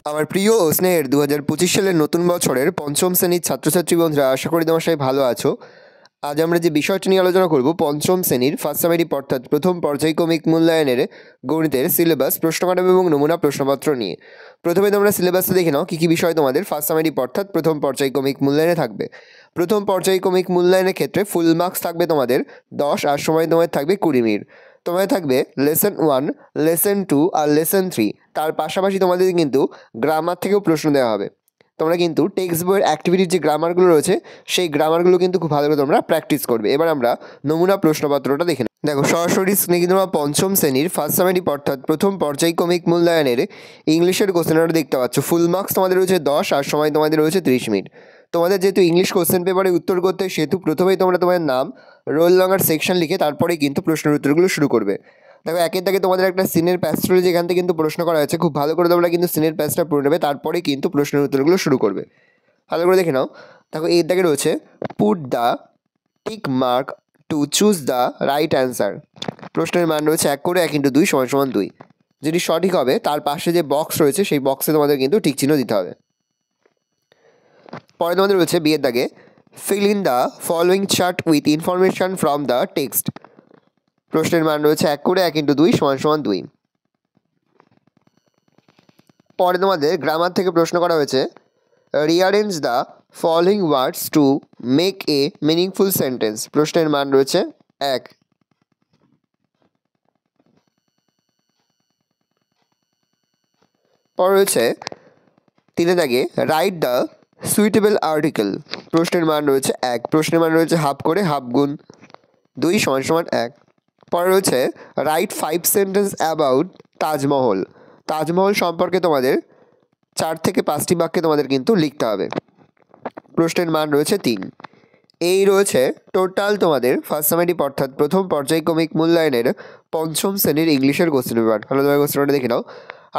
আমার প্রিয় ও স্নেহের 2025 সালের নতুন বছরের পঞ্চম শ্রেণীর ছাত্রছাত্রী বন্ধুরা, আশা করি তোমার সবাই ভালো আছো। আজ আমরা যে বিষয়টি নিয়ে আলোচনা করব, পঞ্চম শ্রেণীর ফার্স্ট সামেটিভ অর্থাৎ প্রথম পর্যায়ক্রমিক মূল্যায়নের গণিতের সিলেবাস, প্রশ্নকাঠামো এবং নমুনা প্রশ্নপত্র নিয়ে। প্রথমে তোমরা সিলেবাসটা দেখে নাও কী কী বিষয় তোমাদের ফার্স্ট সামেটিভ অর্থাৎ প্রথম পর্যায়ক্রমিক মূল্যায়নে থাকবে। প্রথম পর্যায়ক্রমিক মূল্যায়নের ক্ষেত্রে ফুল মার্কস থাকবে তোমাদের 10, আর সময় তোমাদের থাকবে 20 মিনিট। তোমাদের থাকবে লেসন 1, লেসন 2 আর লেসন 3। তার পাশাপাশি তোমাদের কিন্তু গ্রামার থেকেও প্রশ্ন দেওয়া হবে। তোমরা কিন্তু টেক্সট বইয়ের অ্যাক্টিভিটির যে গ্রামারগুলো রয়েছে সেই গ্রামারগুলো কিন্তু খুব ভালো করে তোমরা প্র্যাকটিস করবে। এবার আমরা নমুনা প্রশ্নপত্রটা দেখে নেব। দেখো, সরাসরি স্ক্রিনে কিন্তু তোমরা পঞ্চম শ্রেণীর ফার্স্ট সামেটিভ অর্থাৎ প্রথম পর্যায়ক্রমিক মূল্যায়নের ইংলিশের কোশ্চেনটা দেখতে পাচ্ছ। ফুল মার্কস তোমাদের রয়েছে 10, আর সময় তোমাদের রয়েছে 30 মিনিট। তোমাদের যেহেতু ইংলিশ কোশ্চেন পেপারে উত্তর করতে হয়, সেহেতু প্রথমেই তোমরা তোমাদের নাম, রোল নং আর সেকশন লিখে তারপরেই কিন্তু প্রশ্নের উত্তরগুলো শুরু করবে। দেখো, একের দাগে তোমাদের একটা সিনের প্যাচ রয়েছে, যেখান থেকে কিন্তু প্রশ্ন করা হয়েছে। খুব ভালো করে তোমরা কিন্তু সিনের প্যাচটা পড়ে নেবে, তারপরে কিন্তু প্রশ্নের উত্তরগুলো শুরু করবে। ভালো করে দেখে নাও। দেখো, এর দাগে রয়েছে put the tick mark to choose the right answer. প্রশ্নের মান রয়েছে 1 করে 1 × 2 = 2। যেটি সঠিক হবে তার পাশে যে বক্স রয়েছে সেই বক্সে তোমাদের কিন্তু টিক চিহ্ন দিতে হবে। পরে তোমাদের রয়েছে বিয়ের দাগে fill in the following chart with information from the text. প্রশ্নের মান রয়েছে 1 করে 1 × 2 = 2। পরে তোমাদের গ্রামার থেকে প্রশ্ন করা হয়েছে rearrange the following words to make a meaningful sentence. প্রশ্নের মান রয়েছে 1। পরে রয়েছে 3 দাগে রাইট দ্য সুইটেবল আর্টিকেল। প্রশ্নের মান রয়েছে 1। প্রশ্নের মান রয়েছে হাফ করে হাফ গুণ 2 = 1। পরে রয়েছে right 5 sentence about Taj Mahal. Taj Mahal সম্পর্কে তোমাদের 4 থেকে 5টি বাক্যে তোমাদের কিন্তু লিখতে হবে। প্রশ্নের মান রয়েছে 3। এই রয়েছে টোটাল তোমাদের ফার্স্ট সামেটিভ অর্থাৎ প্রথম পর্যায়ক্রমিক মূল্যায়নের পঞ্চম শ্রেণীর ইংলিশের কোশ্চেন পেপার। ভালোভাবে কোশ্চেনটা দেখে নাও।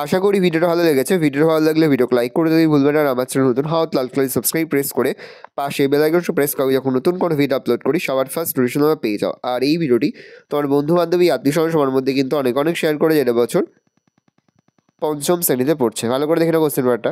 আশা করি ভিডিওটা ভালো লেগেছে। ভিডিওটা ভালো লাগলে ভিডিওকে লাইক করে যদি ভুলবেন, আর আমার চ্যানেল নতুন হওয়া লাল কালার সাবস্ক্রাইব প্রেস করে পাশে বেল আইকনটা প্রেস করো, যখন নতুন কোনো ভিডিও আপলোড করি সবার ফার্স্ট নোটিফিকেশন তোমরা পেয়ে যাও। আর এই ভিডিওটি তোমার বন্ধু বান্ধবী আত্মীয়স্বজন সবার মধ্যে কিন্তু অনেক শেয়ার করে যেটা বছর পঞ্চম শ্রেণীতে পড়ছে। ভালো করে দেখে নাও কোশ্চেন পেপারটা।